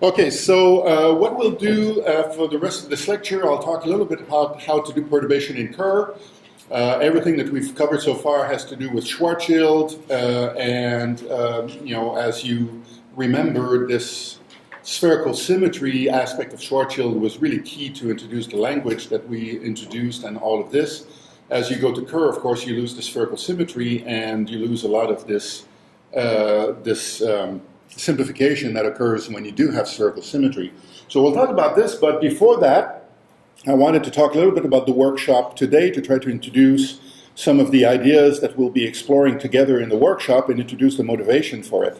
Okay, so what we'll do for the rest of this lecture, I'll talk a little bit about how to do perturbation in Kerr. Everything that we've covered so far has to do with Schwarzschild, and as you remember, this spherical symmetry aspect of Schwarzschild was really key to introduce the language that we introduced and all of this. As you go to Kerr, of course, you lose the spherical symmetry and you lose a lot of this simplification that occurs when you do have spherical symmetry. So we'll talk about this, but before that, I wanted to talk a little bit about the workshop today to try to introduce some of the ideas that we'll be exploring together in the workshop and introduce the motivation for it.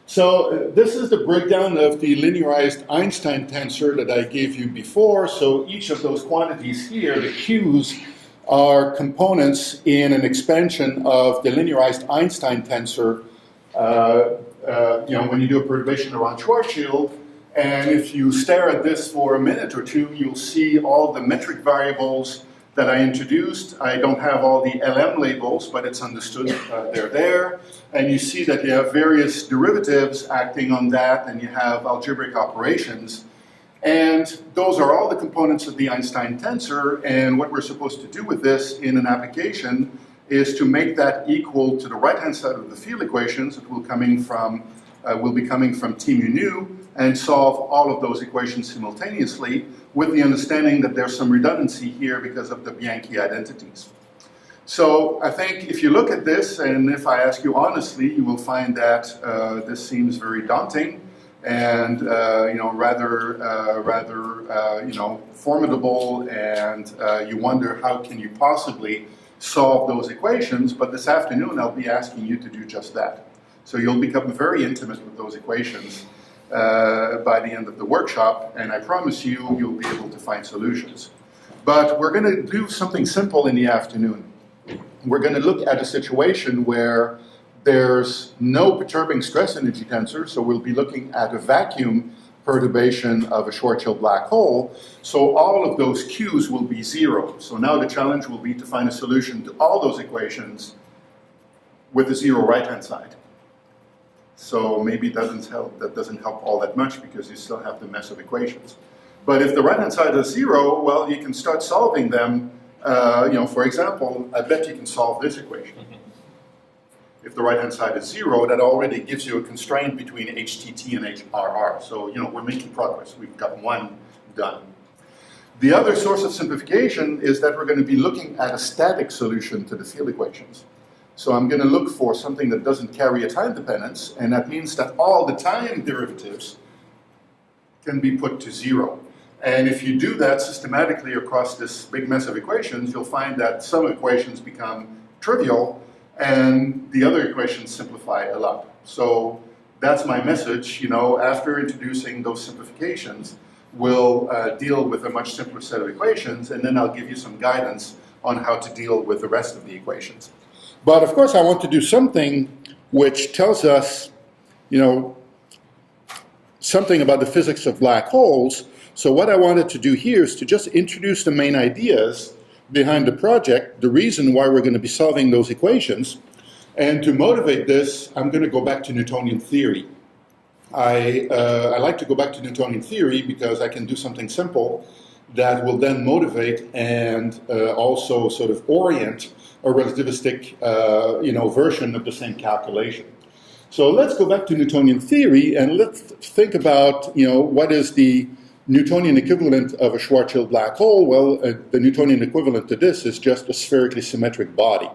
So this is the breakdown of the linearized Einstein tensor that I gave you before. So each of those quantities here, the q's, are components in an expansion of the linearized Einstein tensor when you do a perturbation around Schwarzschild. And if you stare at this for a minute or two, you'll see all the metric variables that I introduced. I don't have all the LM labels, but it's understood they're there. And you see that you have various derivatives acting on that, and you have algebraic operations. And those are all the components of the Einstein tensor, and what we're supposed to do with this in an application is to make that equal to the right-hand side of the field equations that will be coming from T mu nu, and solve all of those equations simultaneously with the understanding that there's some redundancy here because of the Bianchi identities. So I think if you look at this, and if I ask you honestly, you will find that this seems very daunting and rather formidable, and you wonder how can you possibly solve those equations. But this afternoon I'll be asking you to do just that. So you'll become very intimate with those equations by the end of the workshop, and I promise you, you'll be able to find solutions. But we're going to do something simple in the afternoon. We're going to look at a situation where there's no perturbing stress energy tensor, so we'll be looking at a vacuum perturbation of a Schwarzschild black hole, so all of those q's will be zero. So now the challenge will be to find a solution to all those equations with a zero right-hand side. So maybe that doesn't help all that much because you still have the mess of equations. But if the right-hand side is zero, well, you can start solving them. For example, I bet you can solve this equation. If the right-hand side is zero, that already gives you a constraint between HTT and HRR. So, we're making progress. We've got one done. The other source of simplification is that we're going to be looking at a static solution to the field equations. So I'm going to look for something that doesn't carry a time dependence, and that means that all the time derivatives can be put to zero. And if you do that systematically across this big mess of equations, you'll find that some equations become trivial, and the other equations simplify a lot. So that's my message. After introducing those simplifications, we'll deal with a much simpler set of equations, and then I'll give you some guidance on how to deal with the rest of the equations. But of course, I want to do something which tells us, something about the physics of black holes. So what I wanted to do here is to just introduce the main ideas behind the project, the reason why we're going to be solving those equations. And to motivate this, I'm going to go back to Newtonian theory. I like to go back to Newtonian theory because I can do something simple that will then motivate and also sort of orient a relativistic version of the same calculation. So let's go back to Newtonian theory and let's think about what is the Newtonian equivalent of a Schwarzschild black hole. Well, the Newtonian equivalent to this is just a spherically symmetric body.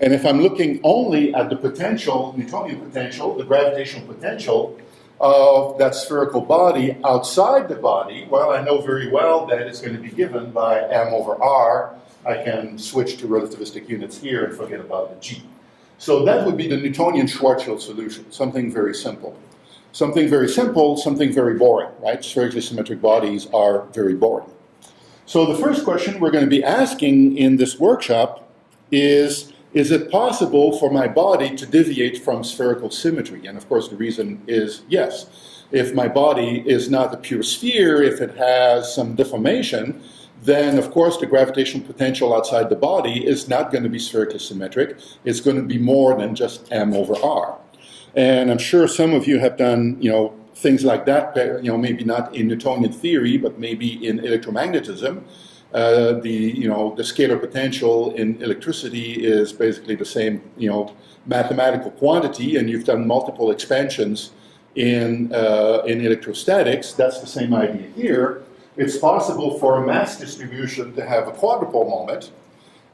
And if I'm looking only at the potential, Newtonian potential, the gravitational potential of that spherical body outside the body, well, I know very well that it's going to be given by m over r. I can switch to relativistic units here and forget about the g. So that would be the Newtonian Schwarzschild solution, something very simple. Something very simple, something very boring, right? Spherically symmetric bodies are very boring. So the first question we're going to be asking in this workshop is it possible for my body to deviate from spherical symmetry? And of course the reason is yes. If my body is not a pure sphere, if it has some deformation, then of course the gravitational potential outside the body is not going to be spherically symmetric. It's going to be more than just m over r. And I'm sure some of you have done, things like that, maybe not in Newtonian theory, but maybe in electromagnetism. The scalar potential in electricity is basically the same, mathematical quantity, and you've done multiple expansions in electrostatics. That's the same idea here. It's possible for a mass distribution to have a quadrupole moment,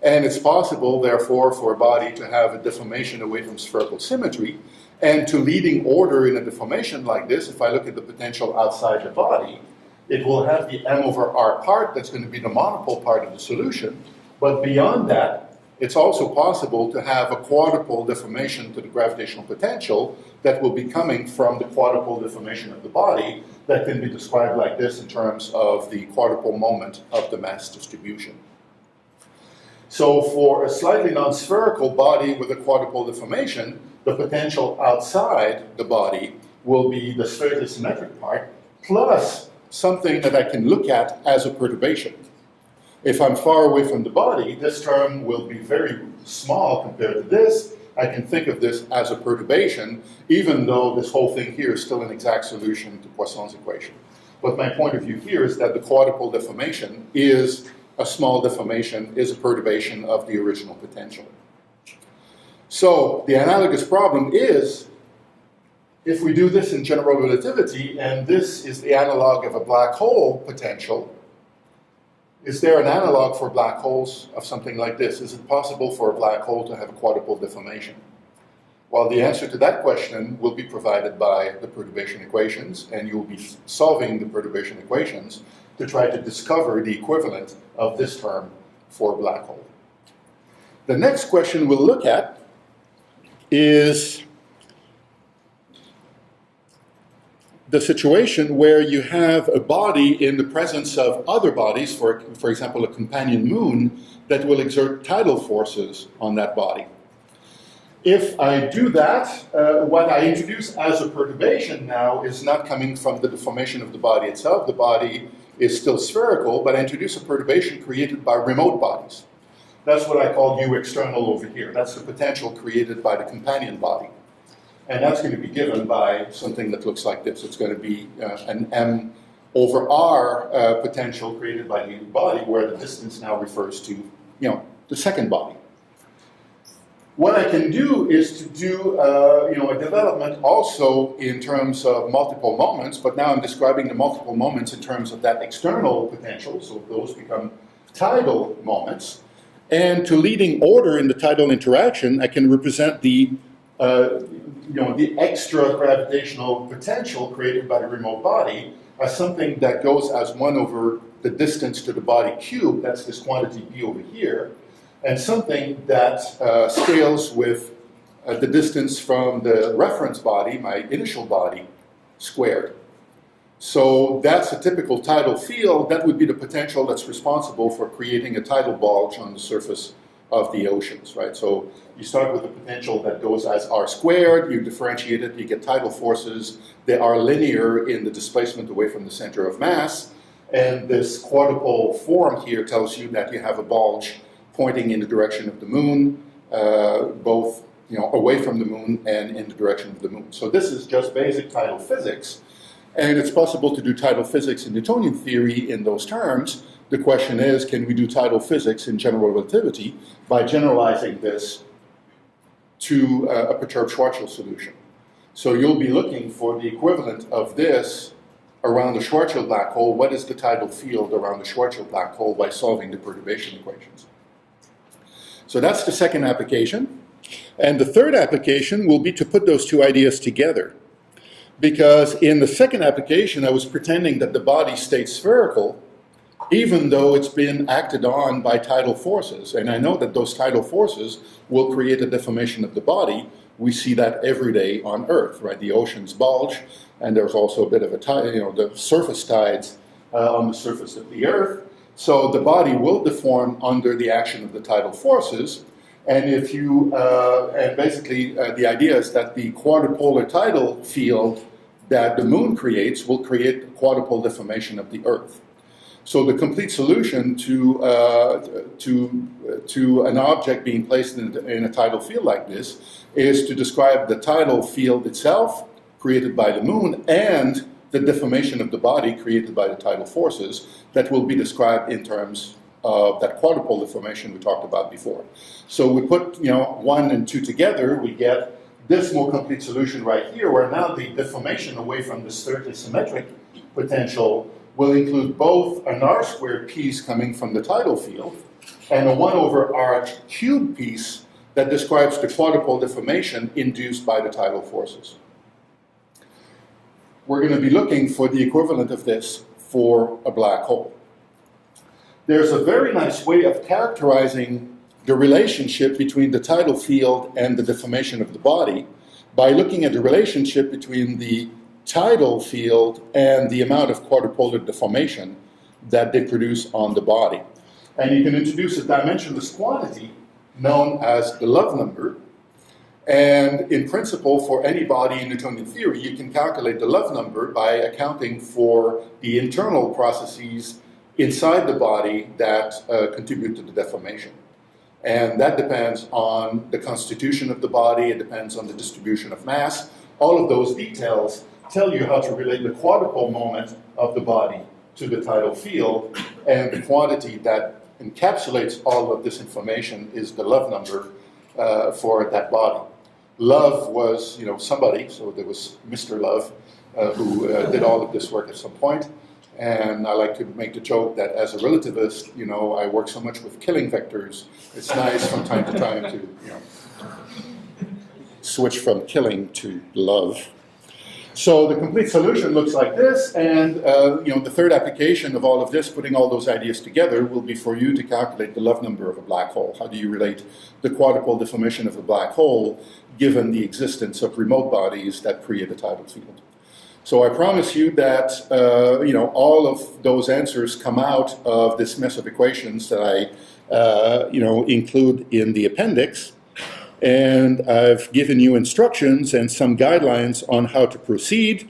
and it's possible, therefore, for a body to have a deformation away from spherical symmetry. And to leading order in a deformation like this, if I look at the potential outside the body, it will have the m over r part that's going to be the monopole part of the solution. But beyond that, it's also possible to have a quadrupole deformation to the gravitational potential that will be coming from the quadrupole deformation of the body that can be described like this in terms of the quadrupole moment of the mass distribution. So for a slightly non-spherical body with a quadrupole deformation, the potential outside the body will be the spherically symmetric part plus something that I can look at as a perturbation. If I'm far away from the body, this term will be very small compared to this. I can think of this as a perturbation, even though this whole thing here is still an exact solution to Poisson's equation. But my point of view here is that the quadrupole deformation is a small deformation, is a perturbation of the original potential. So the analogous problem is, if we do this in general relativity, and this is the analog of a black hole potential, is there an analog for black holes of something like this? Is it possible for a black hole to have a quadrupole deformation? Well, the answer to that question will be provided by the perturbation equations, and you will be solving the perturbation equations to try to discover the equivalent of this term for a black hole. The next question we'll look at is the situation where you have a body in the presence of other bodies, for example, a companion moon, that will exert tidal forces on that body. If I do that, what I introduce as a perturbation now is not coming from the deformation of the body itself. The body is still spherical, but I introduce a perturbation created by remote bodies. That's what I call U external over here. That's the potential created by the companion body. And that's going to be given by something that looks like this. It's going to be an m over r potential created by the body, where the distance now refers to, the second body. What I can do is to do, a development also in terms of multiple moments, but now I'm describing the multiple moments in terms of that external potential, so those become tidal moments. And to leading order in the tidal interaction, I can represent the extra gravitational potential created by the remote body as something that goes as 1 over the distance to the body cubed, that's this quantity b over here, and something that scales with the distance from the reference body, my initial body, squared. So that's a typical tidal field. That would be the potential that's responsible for creating a tidal bulge on the surface of the oceans, right? So you start with a potential that goes as r squared, you differentiate it, you get tidal forces. They are linear in the displacement away from the center of mass, and this quadrupole form here tells you that you have a bulge pointing in the direction of the moon, both away from the moon and in the direction of the moon. So this is just basic tidal physics, and it's possible to do tidal physics in Newtonian theory in those terms. The question is, can we do tidal physics in general relativity by generalizing this to a perturbed Schwarzschild solution? So you'll be looking for the equivalent of this around the Schwarzschild black hole. What is the tidal field around the Schwarzschild black hole by solving the perturbation equations? So that's the second application. And the third application will be to put those two ideas together. Because in the second application, I was pretending that the body stayed spherical, even though it's been acted on by tidal forces. And I know that those tidal forces will create a deformation of the body. We see that every day on Earth, right? The oceans bulge, and there's also a bit of a tide, the surface tides on the surface of the Earth. So the body will deform under the action of the tidal forces. And if you, the idea is that the quadrupolar tidal field that the moon creates will create a quadrupole deformation of the Earth. So the complete solution to an object being placed in a tidal field like this is to describe the tidal field itself, created by the moon and the deformation of the body created by the tidal forces that will be described in terms of that quadrupole deformation we talked about before. So we put 1 and 2 together, we get this more complete solution right here, where now the deformation away from the spherically symmetric potential will include both an r squared piece coming from the tidal field and a 1 over r cubed piece that describes the quadrupole deformation induced by the tidal forces. We're going to be looking for the equivalent of this for a black hole. There's a very nice way of characterizing the relationship between the tidal field and the deformation of the body by looking at the relationship between the tidal field and the amount of quadrupolar deformation that they produce on the body. And you can introduce a dimensionless quantity known as the Love number. And in principle, for any body in Newtonian theory, you can calculate the Love number by accounting for the internal processes inside the body that contribute to the deformation. And that depends on the constitution of the body, it depends on the distribution of mass. All of those details tell you how to relate the quadrupole moment of the body to the tidal field, and the quantity that encapsulates all of this information is the Love number for that body. Love was, somebody, so there was Mr. Love, who did all of this work at some point. And I like to make the joke that as a relativist, I work so much with killing vectors, it's nice from time to time to, switch from killing to love. So the complete solution looks like this, and the third application of all of this, putting all those ideas together, will be for you to calculate the Love number of a black hole. How do you relate the quadrupole deformation of a black hole given the existence of remote bodies that create a tidal field? So I promise you that all of those answers come out of this mess of equations that I include in the appendix. And I've given you instructions and some guidelines on how to proceed.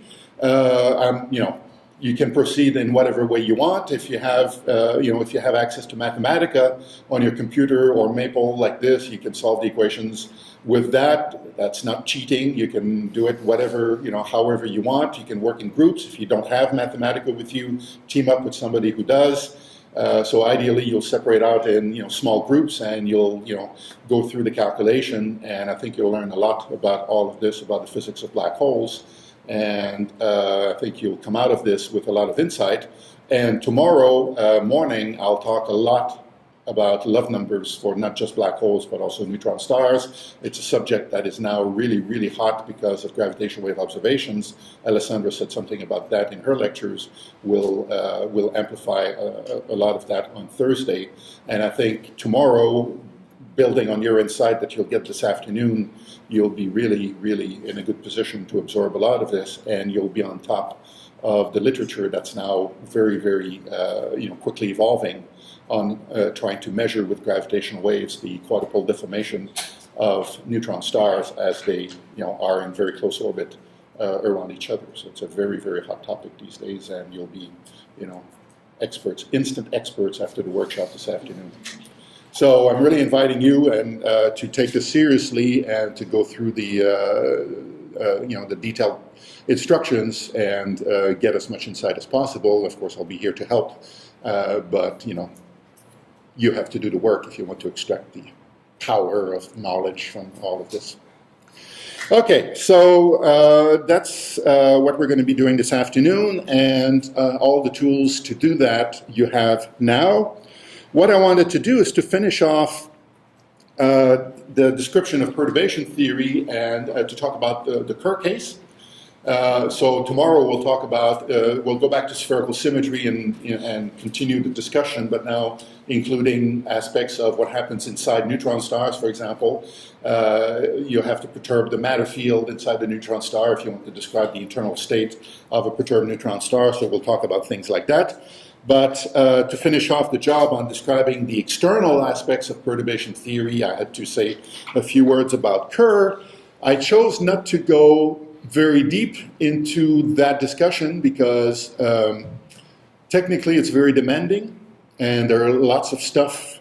You can proceed in whatever way you want. If you have, if you have access to Mathematica on your computer or Maple like this, you can solve the equations with that. That's not cheating. You can do it whatever, however you want. You can work in groups. If you don't have Mathematica with you, team up with somebody who does. So ideally, you'll separate out in small groups, and you'll go through the calculation. And I think you'll learn a lot about all of this, about the physics of black holes. And I think you'll come out of this with a lot of insight. And tomorrow morning, I'll talk a lot about Love numbers for not just black holes, but also neutron stars. It's a subject that is now really, really hot because of gravitational wave observations. Alessandra said something about that in her lectures. We'll amplify a lot of that on Thursday. And I think tomorrow, building on your insight that you'll get this afternoon, you'll be really, really in a good position to absorb a lot of this, and you'll be on top of the literature that's now very, very quickly evolving on trying to measure with gravitational waves the quadrupole deformation of neutron stars as they are in very close orbit around each other. So it's a very, very hot topic these days, and you'll be experts, instant experts after the workshop this afternoon. So I'm really inviting you and to take this seriously and to go through the detailed instructions and get as much insight as possible. Of course, I'll be here to help, but you have to do the work if you want to extract the power of knowledge from all of this. Okay, so that's what we're going to be doing this afternoon, and all the tools to do that you have now. What I wanted to do is to finish off the description of perturbation theory and to talk about the Kerr case. So tomorrow we'll talk about, we'll go back to spherical symmetry and continue the discussion, but now including aspects of what happens inside neutron stars, for example. You have to perturb the matter field inside the neutron star if you want to describe the internal state of a perturbed neutron star, so we'll talk about things like that. But to finish off the job on describing the external aspects of perturbation theory, I had to say a few words about Kerr. I chose not to go very deep into that discussion because technically it's very demanding, and there are lots of stuff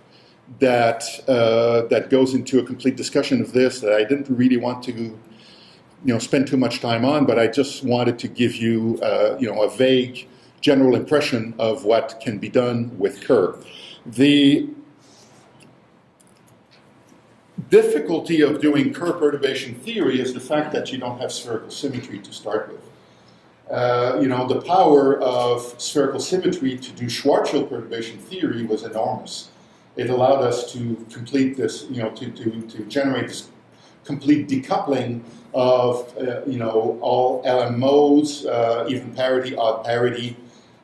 that that goes into a complete discussion of this that I didn't really want to spend too much time on, but I just wanted to give you, a vague general impression of what can be done with Kerr. The difficulty of doing Kerr perturbation theory is the fact that you don't have spherical symmetry to start with. The power of spherical symmetry to do Schwarzschild perturbation theory was enormous. It allowed us to complete this, to generate this complete decoupling of, all LM modes, even parity, odd parity,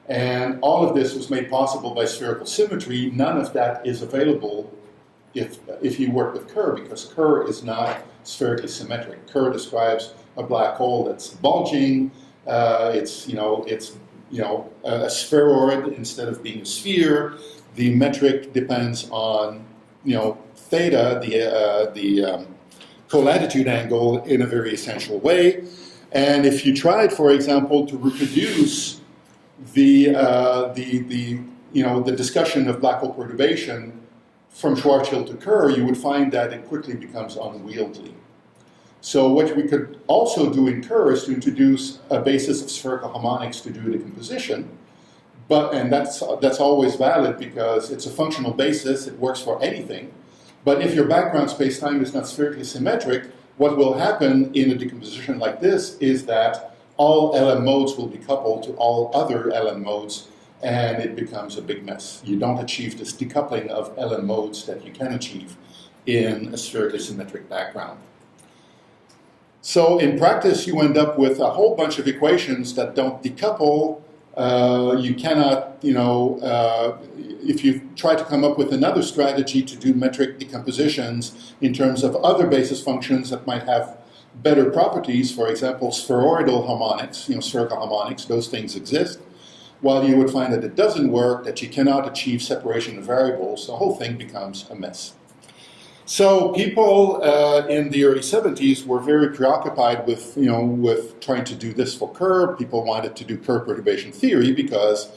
and all of this was made possible by spherical symmetry. None of that is available if you work with Kerr, because Kerr is not spherically symmetric. Kerr describes a black hole that's bulging. It's a spheroid instead of being a sphere. The metric depends on theta, the colatitude angle, in a very essential way. And if you tried, for example, to reproduce the discussion of black hole perturbation from Schwarzschild to Kerr, you would find that it quickly becomes unwieldy. So what we could also do in Kerr is to introduce a basis of spherical harmonics to do decomposition, and that's always valid because it's a functional basis, it works for anything. But if your background space-time is not spherically symmetric, what will happen in a decomposition like this is that all LM modes will be coupled to all other LM modes, and it becomes a big mess. You don't achieve this decoupling of LM modes that you can achieve in a spherically symmetric background. So in practice, you end up with a whole bunch of equations that don't decouple. You cannot, if you try to come up with another strategy to do metric decompositions in terms of other basis functions that might have better properties, for example, spheroidal harmonics, spherical harmonics, those things exist. While you would find that it doesn't work, that you cannot achieve separation of variables, the whole thing becomes a mess. So people in the early 70s were very preoccupied with, with trying to do this for Kerr. People wanted to do Kerr perturbation theory because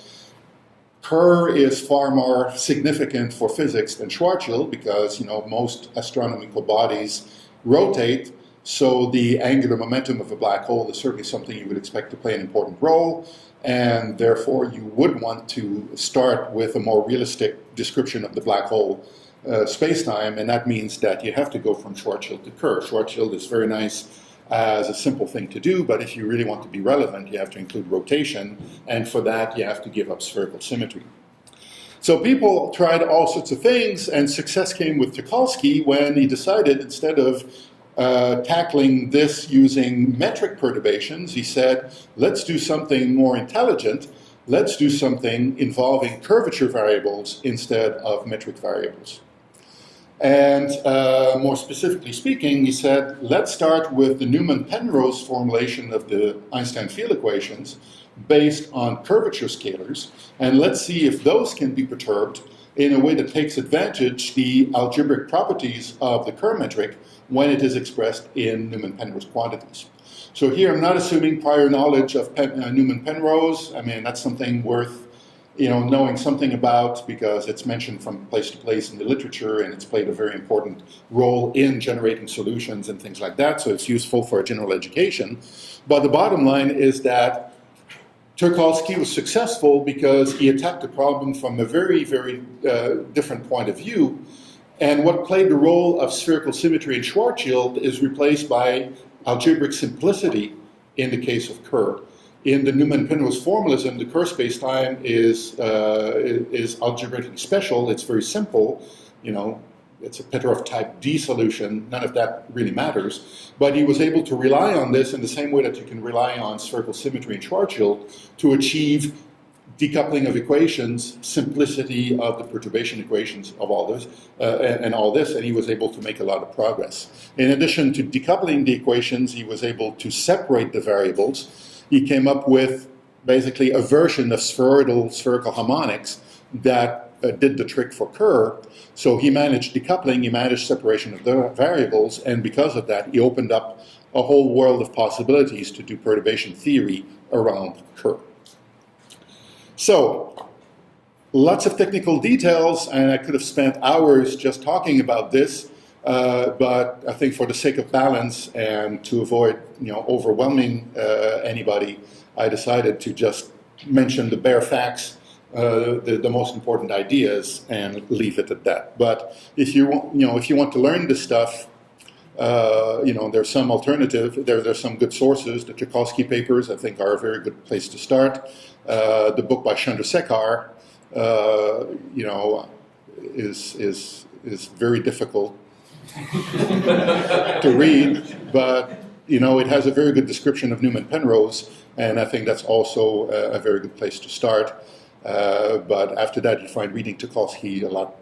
Kerr is far more significant for physics than Schwarzschild because, most astronomical bodies rotate. So the angular momentum of a black hole is certainly something you would expect to play an important role. And therefore, you would want to start with a more realistic description of the black hole space-time, and that means that you have to go from Schwarzschild to Kerr. Schwarzschild is very nice as a simple thing to do, but if you really want to be relevant, you have to include rotation, and for that, you have to give up spherical symmetry. So people tried all sorts of things, and success came with Tucholsky when he decided, instead of tackling this using metric perturbations, he said, let's do something more intelligent. Let's do something involving curvature variables instead of metric variables. And more specifically speaking, he said, let's start with the Newman-Penrose formulation of the Einstein field equations based on curvature scalars, and let's see if those can be perturbed in a way that takes advantage the algebraic properties of the Kerr metric when it is expressed in Newman-Penrose quantities. So here I'm not assuming prior knowledge of Newman-Penrose. I mean, that's something worth knowing something about because it's mentioned from place to place in the literature and it's played a very important role in generating solutions and things like that, so it's useful for a general education. But the bottom line is that Tucholsky was successful because he attacked the problem from a very, very different point of view, and what played the role of spherical symmetry in Schwarzschild is replaced by algebraic simplicity in the case of Kerr. In the Newman-Penrose formalism, the Kerr space-time is algebraically special. It's very simple. It's a Petrov type D solution. None of that really matters. But he was able to rely on this in the same way that you can rely on spherical symmetry in Schwarzschild to achieve decoupling of equations, simplicity of the perturbation equations of all this, and he was able to make a lot of progress. In addition to decoupling the equations, he was able to separate the variables. He came up with basically a version of spherical harmonics that did the trick for Kerr. So he managed decoupling, he managed separation of the variables, and because of that, he opened up a whole world of possibilities to do perturbation theory around Kerr. So, lots of technical details, and I could have spent hours just talking about this, But I think for the sake of balance and to avoid overwhelming anybody, I decided to just mention the bare facts, the most important ideas, and leave it at that. But if you want to learn this stuff, there's some alternative. There's some good sources. The Tchaikovsky papers, I think, are a very good place to start. The book by Chandrasekhar, is very difficult to read, but it has a very good description of Newman-Penrose, and I think that's also a very good place to start. But after that, you find reading Tchaikovsky a lot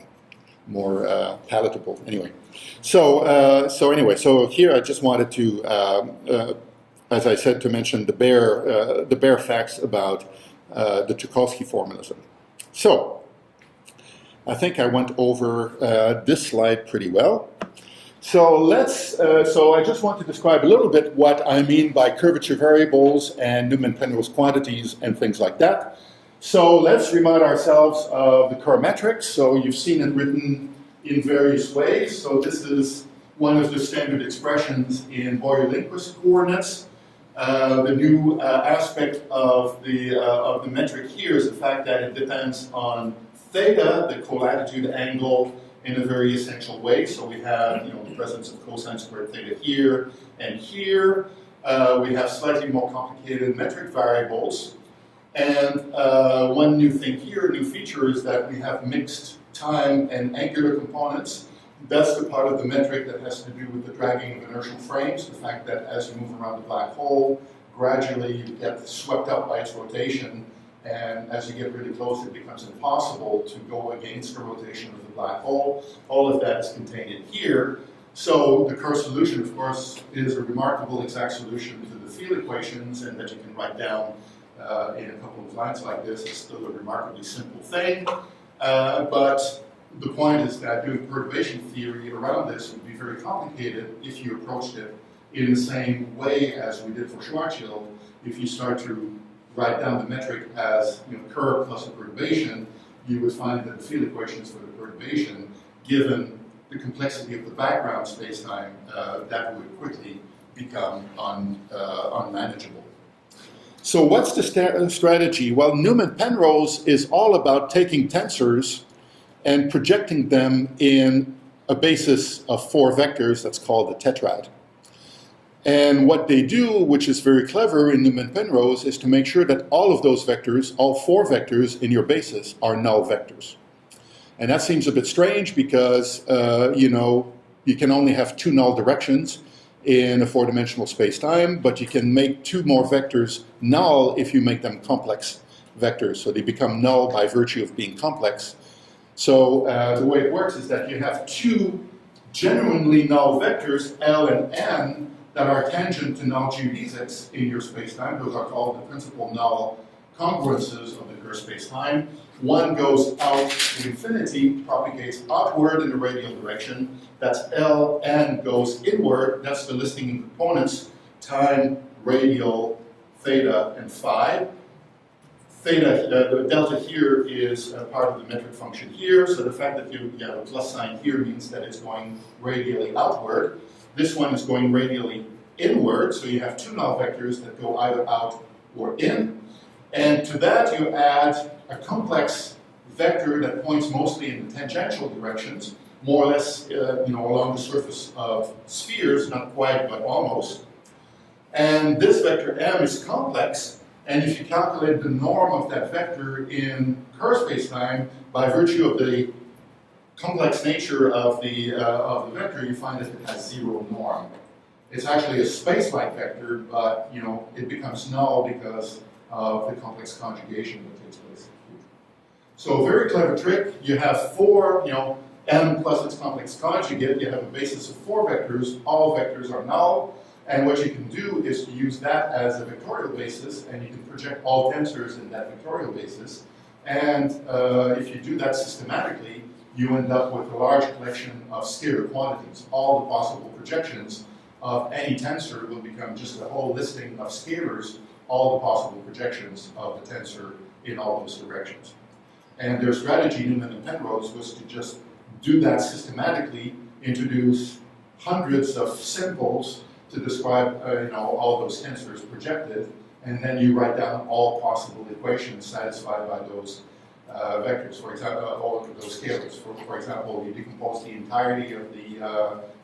more palatable. Anyway, so here I just wanted to, as I said, to mention the bare facts about the Tchaikovsky formalism. So I think I went over this slide pretty well. So so I just want to describe a little bit what I mean by curvature variables and Newman-Penrose quantities and things like that. So let's remind ourselves of the Kerr metrics. So you've seen it written in various ways. So this is one of the standard expressions in Boyer-Lindquist coordinates. The new aspect of the metric here is the fact that it depends on theta, the colatitude angle, in a very essential way. So we have the presence of cosine squared theta here and here. We have slightly more complicated metric variables. And one new thing here, new feature, is that we have mixed time and angular components. That's the part of the metric that has to do with the dragging of inertial frames, the fact that as you move around the black hole, gradually you get swept up by its rotation, and as you get really close, it becomes impossible to go against the rotation of the black hole. All of that is contained in here. So the Kerr solution, of course, is a remarkable exact solution to the field equations, and that you can write down in a couple of lines like this. It's still a remarkably simple thing, but the point is that doing perturbation theory around this would be very complicated if you approached it in the same way as we did for Schwarzschild. If you start to write down the metric as Kerr plus a perturbation, you would find that the field equations for the perturbation, given the complexity of the background spacetime, that would quickly become unmanageable. So what's the strategy? Well, Newman-Penrose is all about taking tensors and projecting them in a basis of 4 vectors that's called a tetrad. And what they do, which is very clever in Newman-Penrose, is to make sure that all of those vectors, all 4 vectors in your basis, are null vectors. And that seems a bit strange because, you can only have 2 null directions in a 4-dimensional space-time, but you can make 2 more vectors null if you make them complex vectors. So they become null by virtue of being complex. So the way it works is that you have 2 genuinely null vectors, L and N, that are tangent to null geodesics in your spacetime. Those are called the principal null congruences of the Kerr spacetime. One goes out to infinity, propagates outward in the radial direction. That's L, N goes inward. That's the listing in components, time, radial, theta, and phi. Theta, the delta here is a part of the metric function here. So the fact that you have a plus sign here means that it's going radially outward. This one is going radially inward, so you have 2 null vectors that go either out or in. And to that you add a complex vector that points mostly in the tangential directions, more or less along the surface of spheres, not quite, but almost. And this vector M is complex, and if you calculate the norm of that vector in Kerr spacetime, by virtue of the complex nature of the vector, you find that it has 0 norm. It's actually a space-like vector, but it becomes null because of the complex conjugation that takes place. So a very clever trick. You have 4, M plus its complex conjugate. You have a basis of 4 vectors. All vectors are null. And what you can do is to use that as a vectorial basis, and you can project all tensors in that vectorial basis. And if you do that systematically, you end up with a large collection of scalar quantities. All the possible projections of any tensor will become just a whole listing of scalars, all the possible projections of the tensor in all those directions. And their strategy, Newman and Penrose, was to just do that systematically introduce hundreds of symbols to describe all those tensors projected, and then you write down all possible equations satisfied by those vectors. For example, all of those scalars. For example, you decompose the entirety of the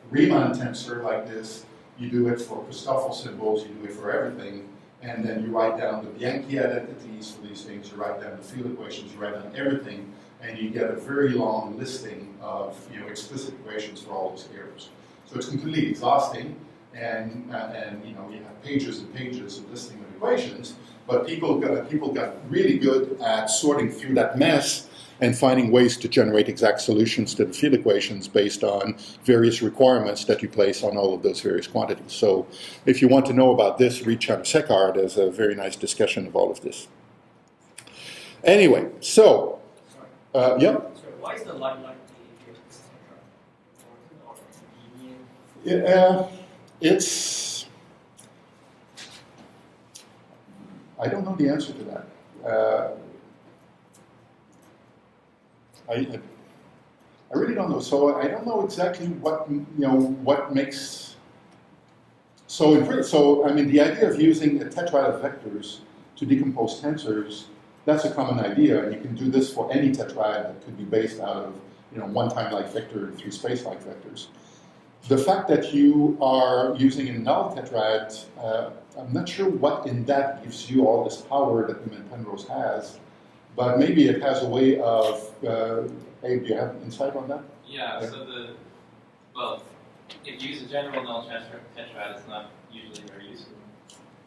Riemann tensor like this. You do it for Christoffel symbols. You do it for everything. And then you write down the Bianchi identities for these things, you write down the field equations, you write down everything, and you get a very long listing of explicit equations for all the scalars. So it's completely exhausting, and you have pages and pages of listing of equations, but people got really good at sorting through that mess and finding ways to generate exact solutions to the field equations based on various requirements that you place on all of those various quantities. So if you want to know about this, read Chandrasekhar. There's a very nice discussion of all of this. Anyway, so, yeah? So why is the line like it's... I don't know the answer to that. I really don't know. So I don't know exactly what makes. So I mean, the idea of using a tetrad of vectors to decompose tensors, that's a common idea, and you can do this for any tetrad that could be based out of one time-like vector and three space-like vectors. The fact that you are using a null tetrad, I'm not sure what in that gives you all this power that Newman-Penrose has. But maybe it has a way of, Abe, do you have insight on that? Yeah, so if you use a general null tetrad, it's not usually very useful.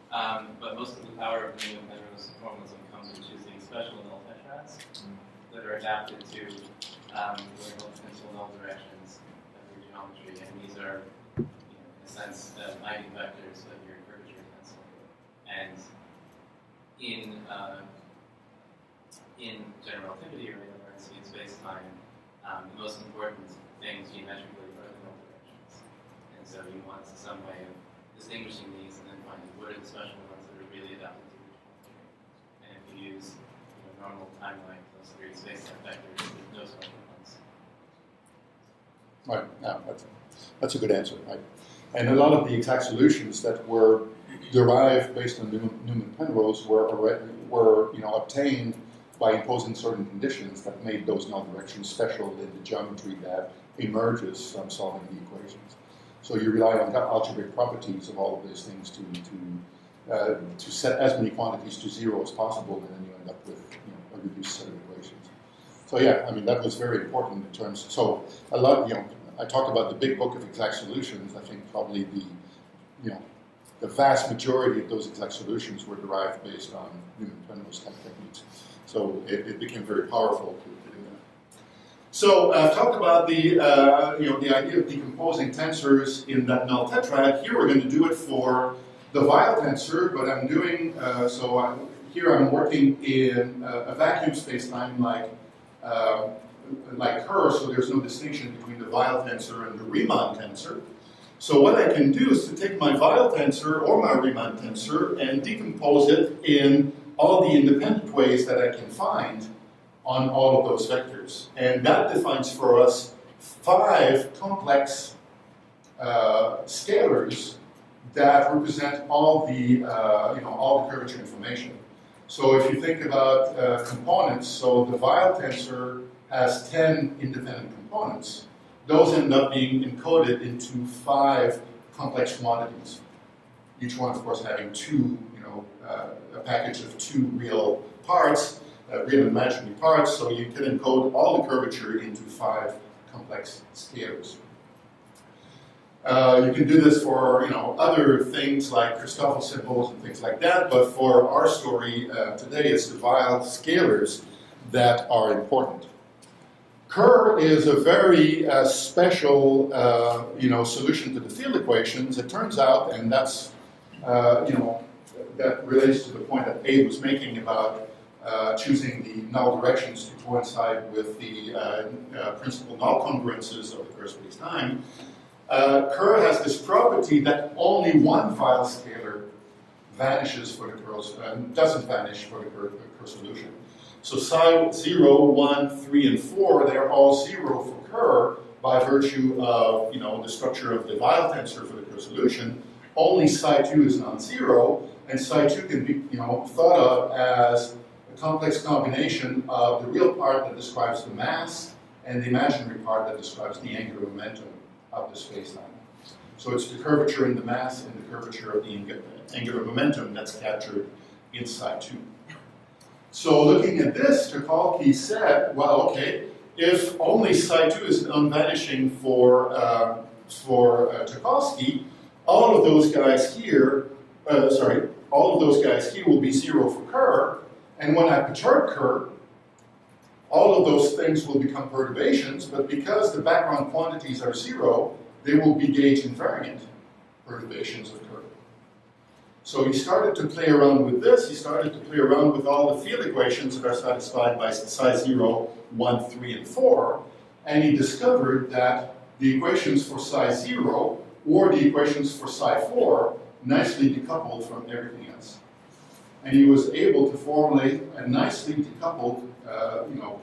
But most of the power of the Newman-Penrose formalism comes from choosing special null tetrads that are adapted to pencil null directions of your geometry. And these are, in a sense, Eigen vectors of your curvature tensor. And in general relativity or inerrancy in space-time, the most important things geometrically are the null directions. And so you want some way of distinguishing these and then finding what are the special ones that are really adapted to each geometry. And if you use normal time-like those three space-time vectors, there's no special ones. Right, yeah, that's a good answer. Right? And a lot of the exact solutions that were derived based on Newman-Penrose were obtained by imposing certain conditions that made those null directions special in the geometry that emerges from solving the equations. So you rely on algebraic properties of all of these things to set as many quantities to zero as possible, and then you end up with a reduced set of equations. So yeah, I mean that was very important in terms. So a lot, I talked about the big book of exact solutions. I think probably the vast majority of those exact solutions were derived based on Newman-Penrose type techniques. So it became very powerful to do that. So I've talked about the idea of decomposing tensors in that null tetrad. Here we're going to do it for the Weil tensor, but I'm doing here I'm working in a vacuum spacetime like Kerr, so there's no distinction between the Weil tensor and the Riemann tensor. So what I can do is to take my Weil tensor or my Riemann tensor and decompose it in all the independent ways that I can find on all of those vectors. And that defines for us 5 complex scalars that represent all the curvature information. So if you think about components, so the Weil tensor has 10 independent components. Those end up being encoded into 5 complex quantities. Each one, of course, having a package of 2 real parts, real and imaginary parts, so you can encode all the curvature into 5 complex scalars. You can do this for other things like Christoffel symbols and things like that, but for our story today, it's the Weil scalars that are important. Kerr is a very special solution to the field equations. It turns out, and that's that relates to the point that Abe was making about choosing the null directions to coincide with the principal null congruences of the Kerr space-time. Kerr has this property that only one Weil scalar vanishes for the Kerr, doesn't vanish for the Kerr solution. So psi 0, 1, 3, and 4, they're all 0 for Kerr, by virtue of the structure of the Weil tensor for the Kerr solution, only psi 2 is non-zero, and psi 2 can be thought of as a complex combination of the real part that describes the mass and the imaginary part that describes the angular momentum of the spacetime. So it's the curvature in the mass and the curvature of the angular momentum that's captured in psi 2. So looking at this, Tarkovsky said, well, okay, if only psi 2 is non-vanishing for Tarkovsky, all of those guys here, all of those guys here will be zero for Kerr, and when I perturb Kerr, all of those things will become perturbations, but because the background quantities are zero, they will be gauge invariant perturbations of Kerr. So he started to play around with this. He started to play around with all the field equations that are satisfied by psi 0, 1, 3, and 4. And he discovered that the equations for psi 0 or the equations for psi 4 nicely decoupled from everything else. And he was able to formulate a nicely decoupled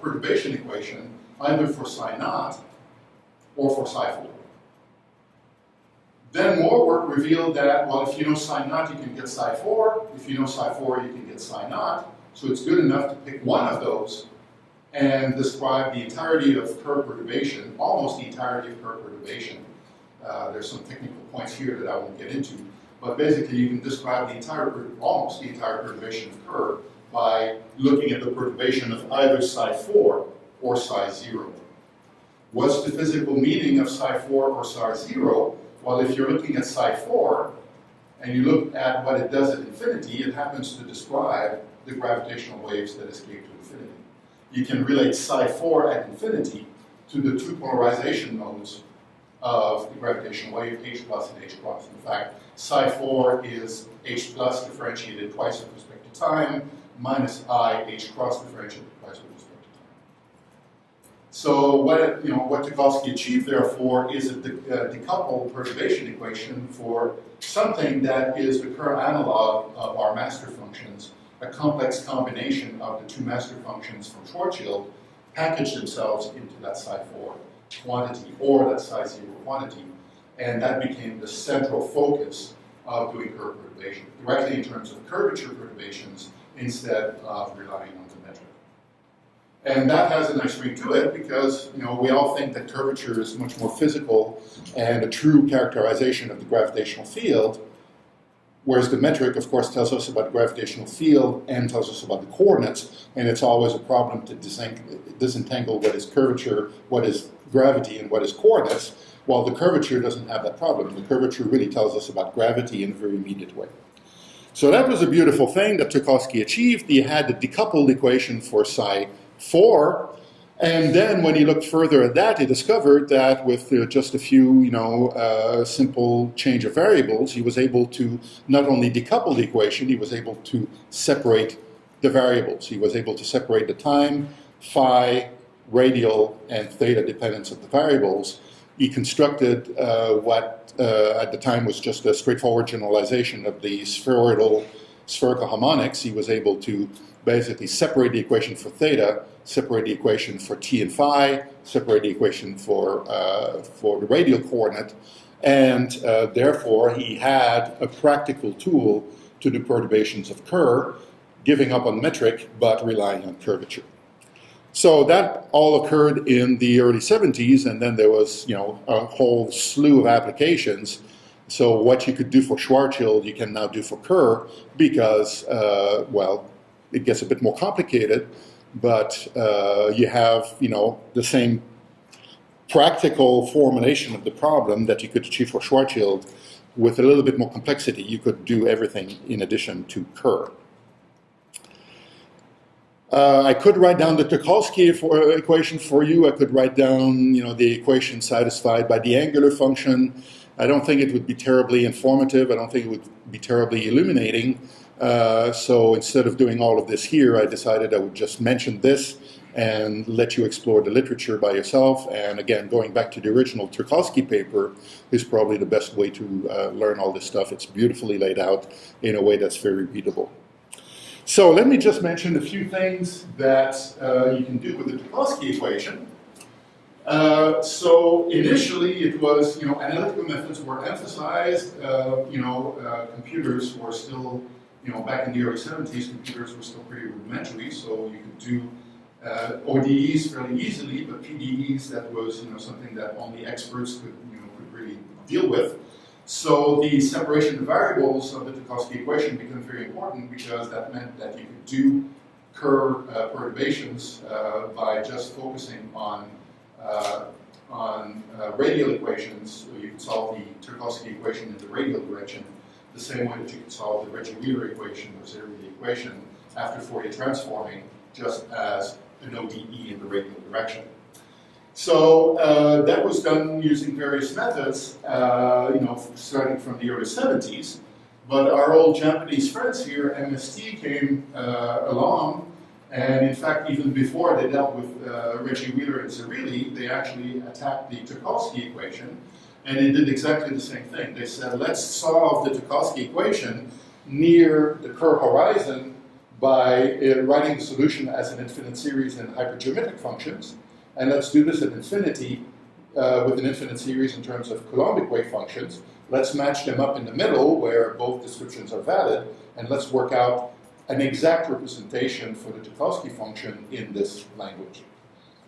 perturbation equation either for psi 0 or for psi 4. Then more work revealed that, well, if you know psi 0, you can get psi 4. If you know psi 4, you can get psi 0. So it's good enough to pick one of those and describe the entirety of Kerr perturbation, almost the entirety of Kerr perturbation. There's some technical points here that I won't get into. But basically, you can describe almost the entire perturbation of Kerr by looking at the perturbation of either psi 4 or psi 0. What's the physical meaning of psi 4 or psi 0? Well, if you're looking at psi 4, and you look at what it does at infinity, it happens to describe the gravitational waves that escape to infinity. You can relate psi 4 at infinity to the two polarization modes of the gravitational wave, H plus and H cross. In fact, psi 4 is H plus differentiated twice with respect to time, minus I, H cross differentiated twice with respect to time. So what Tarkovsky achieved, therefore, is a decoupled perturbation equation for something that is the Kerr analog of our master functions, a complex combination of the two master functions from Schwarzschild package themselves into that psi 4 quantity or that psi 0 quantity, and that became the central focus of doing Kerr perturbation, directly in terms of curvature perturbations instead of relying on the metric. And that has a nice ring to it because we all think that curvature is much more physical and a true characterization of the gravitational field, whereas the metric, of course, tells us about the gravitational field and tells us about the coordinates, and it's always a problem to disentangle what is curvature, what is gravity, and what is coordinates. Well, the curvature doesn't have that problem. The curvature really tells us about gravity in a very immediate way. So that was a beautiful thing that Tarkovsky achieved. He had the decoupled equation for psi 4, and then when he looked further at that, he discovered that with just a few, simple change of variables, he was able to not only decouple the equation, he was able to separate the variables. He was able to separate the time, phi, radial, and theta dependence of the variables. He constructed what at the time was just a straightforward generalization of the spherical harmonics. He was able to basically separate the equation for theta, separate the equation for t and phi, separate the equation for the radial coordinate, and therefore he had a practical tool to do perturbations of Kerr, giving up on metric but relying on curvature. So that all occurred in the early 70s, and then there was a whole slew of applications. So what you could do for Schwarzschild, you can now do for Kerr because, it gets a bit more complicated, but you have, the same practical formulation of the problem that you could achieve for Schwarzschild with a little bit more complexity. You could do everything in addition to Kerr. I could write down the Tarkovsky equation for you. I could write down, the equation satisfied by the angular function. I don't think it would be terribly informative. I don't think it would be terribly illuminating. So instead of doing all of this here, I decided I would just mention this and let you explore the literature by yourself. And again, going back to the original Tarkovsky paper is probably the best way to learn all this stuff. It's beautifully laid out in a way that's very readable. So let me just mention a few things that you can do with the Tarkovsky equation. So initially it was, analytical methods were emphasized. Computers were still, back in the early 70s, computers were still pretty rudimentary, so you could do ODEs fairly easily, but PDEs, that was, something that only experts could really deal with. So the separation of variables of the Tchaikovsky equation became very important because that meant that you could do Kerr perturbations by just focusing on radial equations. So you could solve the Tchaikovsky equation in the radial direction the same way that you could solve the Reggie-Wheeler equation or Zervi equation after Fourier transforming, just as an ODE in the radial direction. So that was done using various methods, starting from the early 70s. But our old Japanese friends here, MST, came along, and in fact, even before they dealt with Reggie-Wheeler and Zerilli, they actually attacked the Tchaikovsky equation, and they did exactly the same thing. They said, let's solve the Tchaikovsky equation near the Kerr horizon by writing the solution as an infinite series in hypergeometric functions. And let's do this at infinity with an infinite series in terms of Coulombic wave functions. Let's match them up in the middle where both descriptions are valid, and let's work out an exact representation for the Tchaikovsky function in this language.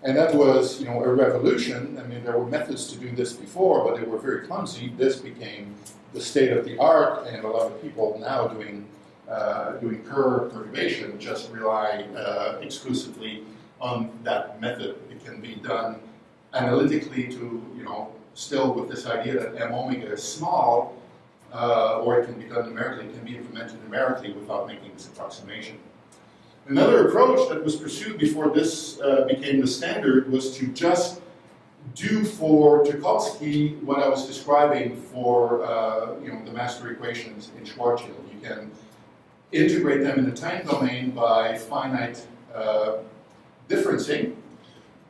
And that was, a revolution. I mean, there were methods to do this before, but they were very clumsy. This became the state of the art, and a lot of people now doing Kerr perturbation just rely exclusively on that method. It can be done analytically to, still with this idea that m omega is small, or it can be done numerically. It can be implemented numerically without making this approximation. Another approach that was pursued before this became the standard was to just do for Tchaikovsky what I was describing for the master equations in Schwarzschild. You can integrate them in the time domain by finite differencing.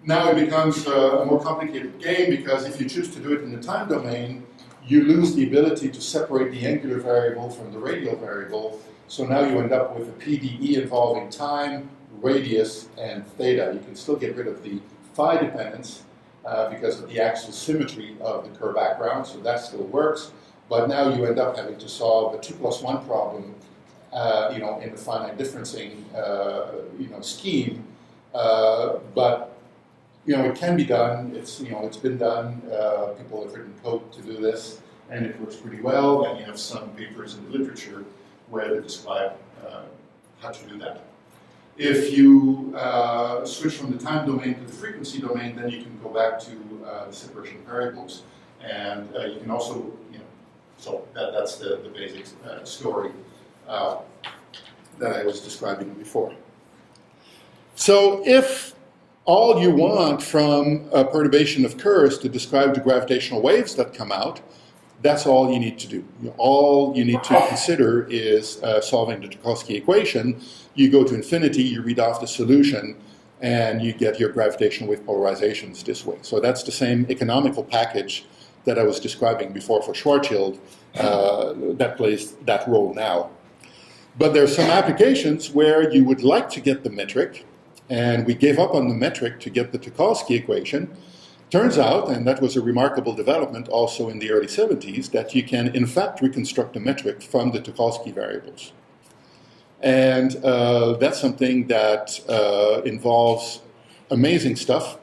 Now it becomes a more complicated game because if you choose to do it in the time domain, you lose the ability to separate the angular variable from the radial variable. So now you end up with a PDE involving time, radius, and theta. You can still get rid of the phi dependence because of the axial symmetry of the Kerr background, so that still works. But now you end up having to solve a 2+1 problem, in the finite differencing, scheme. But it can be done. It's been done. People have written code to do this, and it works pretty well. And you have some papers in the literature where they describe how to do that. If you switch from the time domain to the frequency domain, then you can go back to the separation of variables, and you can also, so that's the basic story that I was describing before. So if all you want from a perturbation of Kerr is to describe the gravitational waves that come out, that's all you need to do. All you need to consider is solving the Tchaikovsky equation. You go to infinity, you read off the solution, and you get your gravitational wave polarizations this way. So that's the same economical package that I was describing before for Schwarzschild that plays that role now. But there are some applications where you would like to get the metric, and we gave up on the metric to get the Tchaikovsky equation. Turns out, and that was a remarkable development also in the early 70s, that you can in fact reconstruct the metric from the Tchaikovsky variables. And that's something that involves amazing stuff.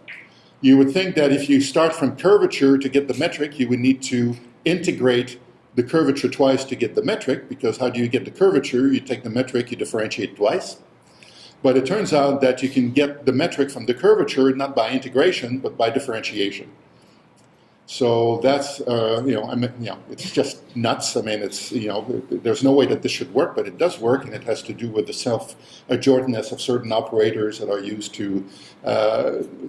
You would think that if you start from curvature to get the metric, you would need to integrate the curvature twice to get the metric, because how do you get the curvature? You take the metric, you differentiate twice. But it turns out that you can get the metric from the curvature not by integration, but by differentiation. So that's, it's just nuts. I mean, it's, there's no way that this should work, but it does work, and it has to do with the self-adjointness of certain operators that are used to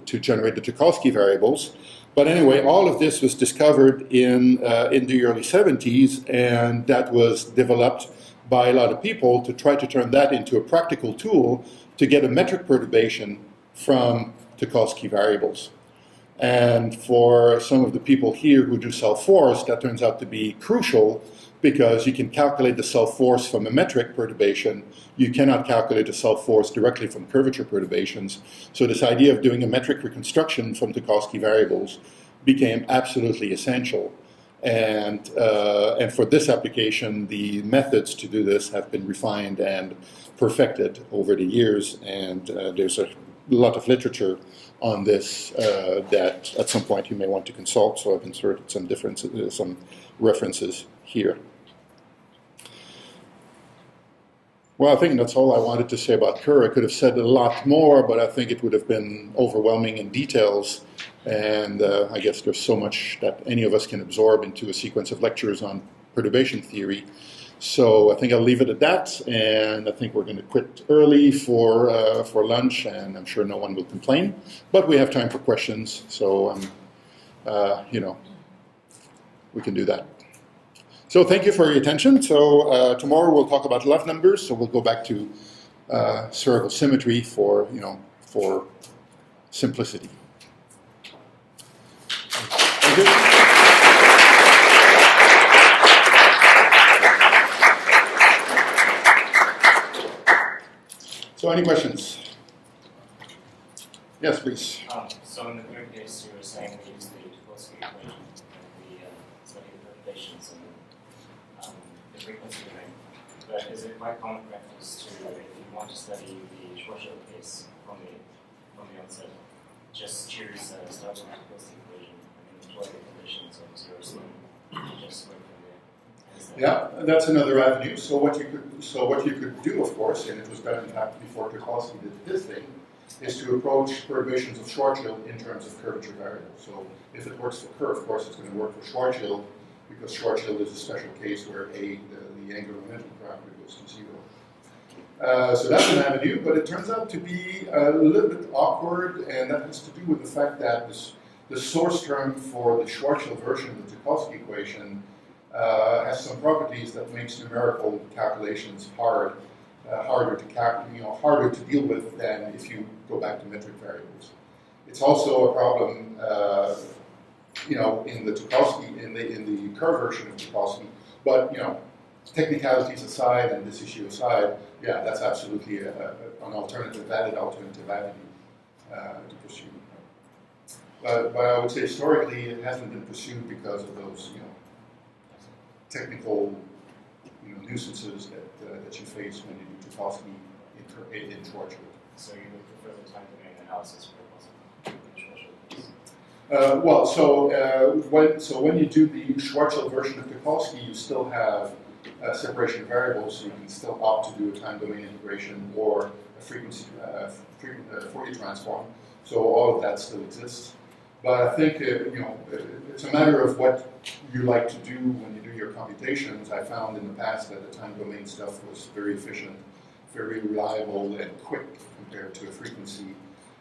generate the Tchaikovsky variables. But anyway, all of this was discovered in the early 70s, and that was developed by a lot of people to try to turn that into a practical tool to get a metric perturbation from Tchaikovsky variables. And for some of the people here who do self-force, that turns out to be crucial because you can calculate the self-force from a metric perturbation. You cannot calculate the self-force directly from curvature perturbations. So this idea of doing a metric reconstruction from Tchaikovsky variables became absolutely essential. And for this application, the methods to do this have been refined and perfected over the years, and there's a lot of literature on this that at some point you may want to consult, so I've inserted some references here. Well, I think that's all I wanted to say about Kerr. I could have said a lot more, but I think it would have been overwhelming in details, and I guess there's so much that any of us can absorb into a sequence of lectures on perturbation theory. So I think I'll leave it at that, and I think we're going to quit early for lunch, and I'm sure no one will complain. But we have time for questions, so we can do that. So thank you for your attention. So tomorrow we'll talk about love numbers. So we'll go back to spherical symmetry for simplicity. Thank you. So any questions? Yes, please. So in the third case, you were saying we use the Tchaikovsky equation and the study of perturbations and the frequency domain. But is it quite common practice to, if you want to study the Schwarzschild case from the onset, just choose start with the Tchaikovsky equation and employ the conditions of zero sum and just work from there? Yeah, that's another avenue. So what you could do, of course, and it was done in fact before Tchaikovsky did this thing, is to approach perturbations of Schwarzschild in terms of curvature variables. So if it works for Kerr, of course, it's going to work for Schwarzschild, because Schwarzschild is a special case where the angular momentum parameter goes to zero. So that's an avenue, but it turns out to be a little bit awkward, and that has to do with the fact that the source term for the Schwarzschild version of the Tchaikovsky equation has some properties that makes numerical calculations harder to deal with than if you go back to metric variables. It's also a problem, in the Tchaikovsky, in the Kerr version of Tchaikovsky. But technicalities aside and this issue aside, yeah, that's absolutely an valid alternative avenue to pursue. But I would say historically it hasn't been pursued because of those, technical, nuisances that you face when you do Tchaikovsky in Schwarzschild. So you would prefer the time domain analysis for Schwarzschild? When you do the Schwarzschild version of Tchaikovsky, you still have separation of variables, so you can still opt to do a time domain integration or a frequency Fourier transform. So all of that still exists. But I think it's a matter of what you like to do when you do your computations. I found in the past that the time domain stuff was very efficient, very reliable, and quick compared to a frequency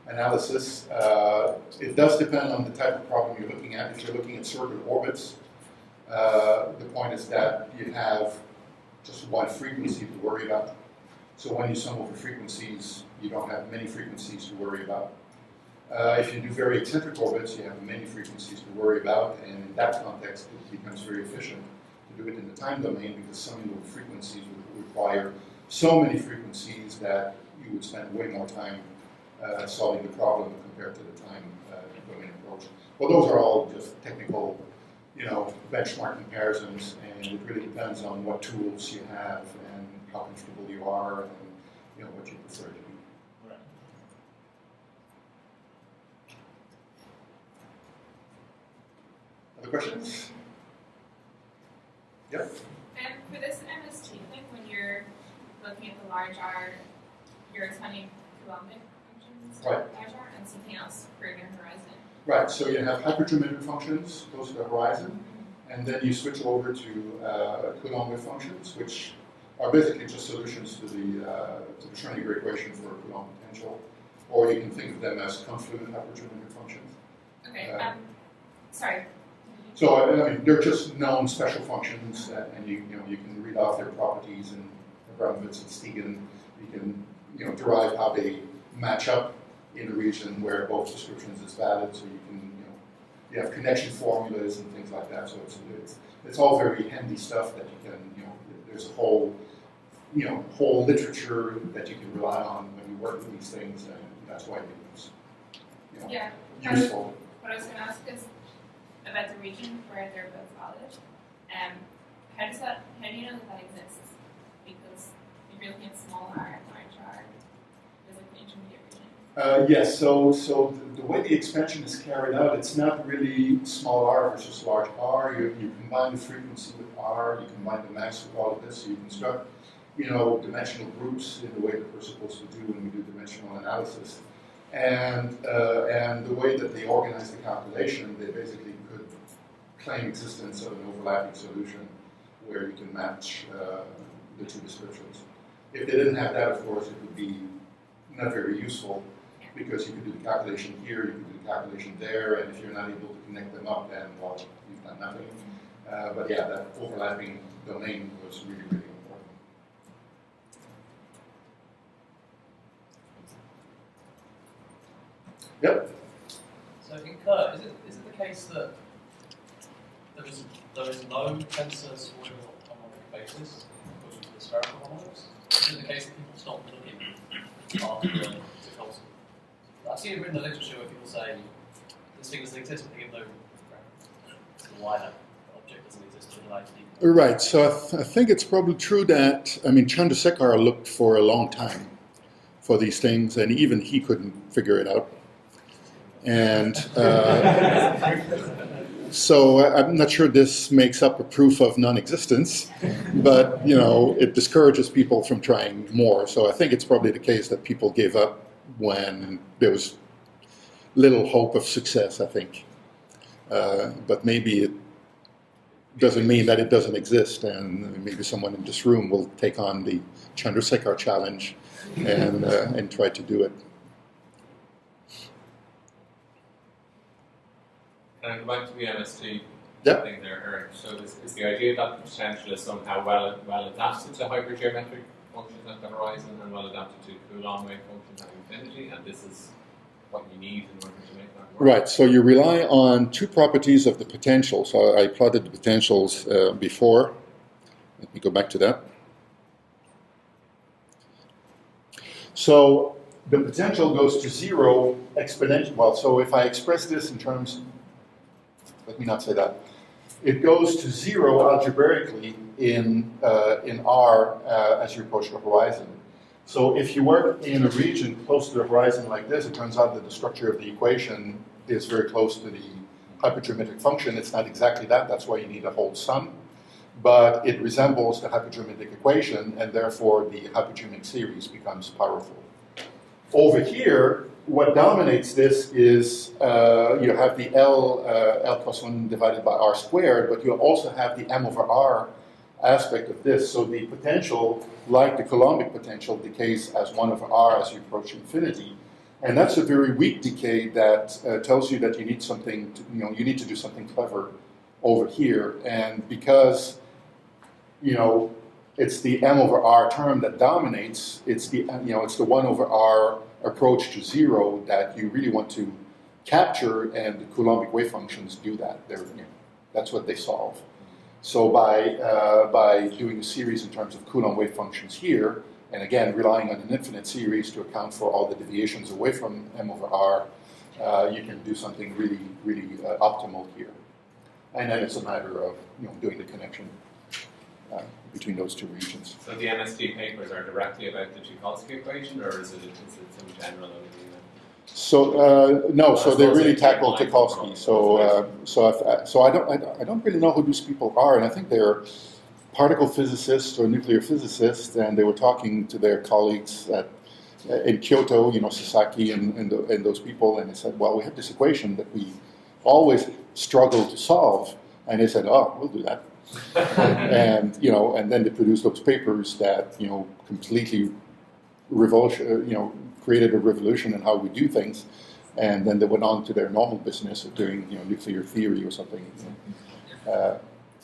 analysis. It does depend on the type of problem you're looking at. If you're looking at circular orbits, the point is that you have just one frequency to worry about. So when you sum over frequencies, you don't have many frequencies to worry about. If you do very eccentric orbits, you have many frequencies to worry about, and in that context, it becomes very efficient to do it in the time domain because summing over frequencies would require so many frequencies that you would spend way more time solving the problem compared to the time domain approach. Well, those are all just technical, benchmark comparisons, and it really depends on what tools you have and how comfortable you are and what you prefer to do. Other questions? Yep. And for this MST thing, when you're looking at the large R, you're explaining Coulombic functions, right. Large R, and something else for your horizon. Right, so you have hypergeometric functions close to the horizon, and then you switch over to Coulombic functions, which are basically just solutions to the Schrödinger equation for Coulomb potential, or you can think of them as confluent hypergeometric functions. Okay, sorry. So they're just known special functions, and you can read off their properties in Abramovitz and Stegen. You can derive how they match up in a region where both descriptions is valid. So you can you have connection formulas and things like that. So it's all very handy stuff that you can, there's a whole literature that you can rely on when you work with these things, and that's why it's useful. What I was going to ask is about the region where they're both valid. How do you know that exists? Because if you're looking at small r and large r, there's like an intermediate region. Yes, so the way the expansion is carried out, it's not really small r versus large r. You combine the frequency with r, you combine the mass with all of this, so you construct dimensional groups in the way that we're supposed to do when we do dimensional analysis. And the way that they organize the calculation, they basically could claim existence of an overlapping solution where you can match the two descriptions. If they didn't have that, of course, it would be not very useful, because you could do the calculation here, you could do the calculation there, and if you're not able to connect them up, then, well, you've done nothing. But yeah, that overlapping domain was really, really important. Yep. So in Kerr, is it the case that there is no tensor square homomorphic basis according to the spherical homomorphs? Is it the case that people stop looking after the Tucholsky? I've seen it written in the literature where people say this thing doesn't exist, but even though why that object doesn't exist in an ID. Right, so I think it's probably true that, Chandrasekhar looked for a long time for these things, and even he couldn't figure it out. And so I'm not sure this makes up a proof of non-existence, but, it discourages people from trying more. So I think it's probably the case that people gave up when there was little hope of success, I think. But maybe it doesn't mean that it doesn't exist, and maybe someone in this room will take on the Chandrasekhar challenge and try to do it. Can I go back to the MST thing Yep. there, Eric? So is the idea that the potential is somehow well adapted to hypergeometric functions at the horizon and well adapted to Coulomb wave functions at infinity, and this is what you need in order to make that work? Right, so you rely on two properties of the potential. So I plotted the potentials before. Let me go back to that. So the potential goes to zero exponentially. Well, so if I express this in terms, let me not say that. It goes to zero algebraically in R as you approach the horizon. So if you work in a region close to the horizon like this, it turns out that the structure of the equation is very close to the hypergeometric function. It's not exactly that, that's why you need a whole sum. But it resembles the hypergeometric equation, and therefore the hypergeometric series becomes powerful. Over here, what dominates this is you have the L plus 1 divided by R squared, but you also have the M over R aspect of this. So the potential, like the Coulombic potential, decays as 1 over R as you approach infinity. And that's a very weak decay that tells you that you need something, you need to do something clever over here. And because, it's the M over R term that dominates, it's the 1 over R approach to zero that you really want to capture, and the Coulombic wave functions do that. That's what they solve. So by doing a series in terms of Coulomb wave functions here, and again relying on an infinite series to account for all the deviations away from M over R, you can do something really, really optimal here. And then it's a matter of doing the connection between those two regions. So the MST papers are directly about the Tucholsky equation, or is it some general idea? So no, so they really tackle Tucholsky. So I don't really know who these people are, and I think they're particle physicists or nuclear physicists, and they were talking to their colleagues in Kyoto, Sasaki and those people, and they said, well, we have this equation that we always struggle to solve, and they said, oh, we'll do that. And then they produced those papers that completely created a revolution in how we do things, and then they went on to their normal business of doing nuclear theory or something.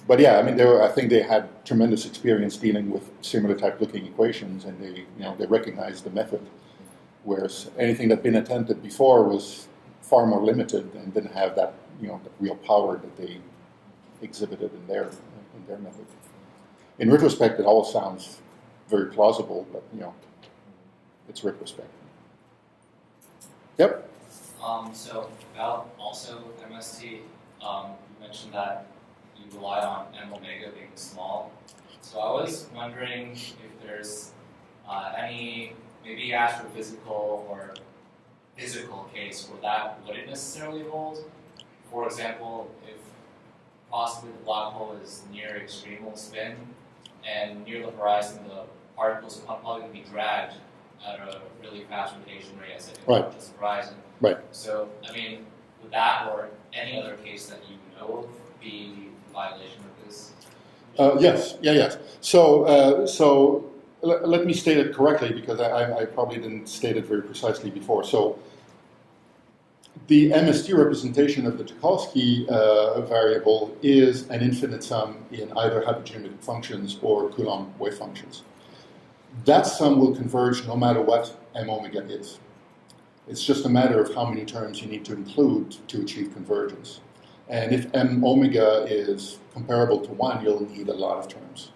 But yeah, I think they had tremendous experience dealing with similar type looking equations, and they recognized the method, whereas anything that had been attempted before was far more limited and didn't have the real power that they exhibited in their method. In retrospect, it all sounds very plausible, but it's retrospect. Yep. So about also MST, you mentioned that you rely on M omega being small. So I was wondering if there's any maybe astrophysical or physical case where that wouldn't necessarily hold. For example, if possibly the black hole is near extremal spin and near the horizon the particles are probably be dragged at a really fast rotation rate as they approach the horizon. Right. So, I mean, would that or any other case that you know of be in violation of this? Yes. So let me state it correctly because I probably didn't state it very precisely before. So the MST representation of the Tchaikovsky variable is an infinite sum in either hypergeometric functions or Coulomb wave functions. That sum will converge no matter what M omega is. It's just a matter of how many terms you need to include to achieve convergence. And if M omega is comparable to 1, you'll need a lot of terms.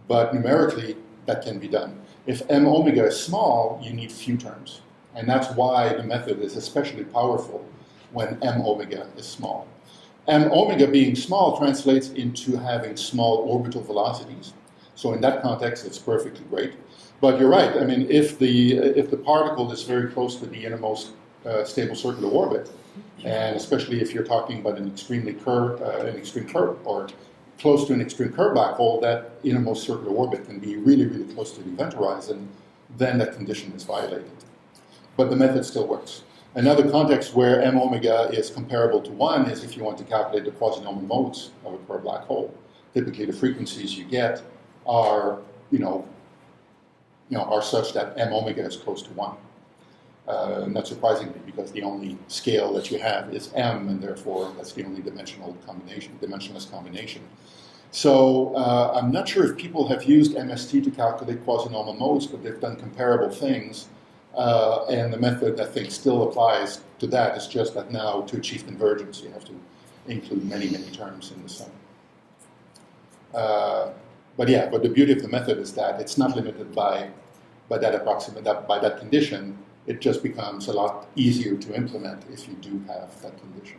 But numerically, that can be done. If M omega is small, you need few terms. And that's why the method is especially powerful when M omega is small. M omega being small translates into having small orbital velocities. So in that context, it's perfectly great. But you're right. I mean, if the particle is very close to the innermost stable circular orbit, and especially if you're talking about an extreme curve, or close to an extreme curve black hole, that innermost circular orbit can be really, really close to the event horizon, then that condition is violated. But the method still works. Another context where M omega is comparable to 1 is if you want to calculate the quasi-normal modes of a curved black hole. Typically, the frequencies you get are, are such that M omega is close to 1. Not surprisingly, because the only scale that you have is M, and therefore that's the only dimensionless combination. So I'm not sure if people have used MST to calculate quasi-normal modes, but they've done comparable things. And the method, I think, still applies to that. It's just that now, to achieve convergence, you have to include many, many terms in the sum. But the beauty of the method is that it's not limited by that condition. It just becomes a lot easier to implement if you do have that condition.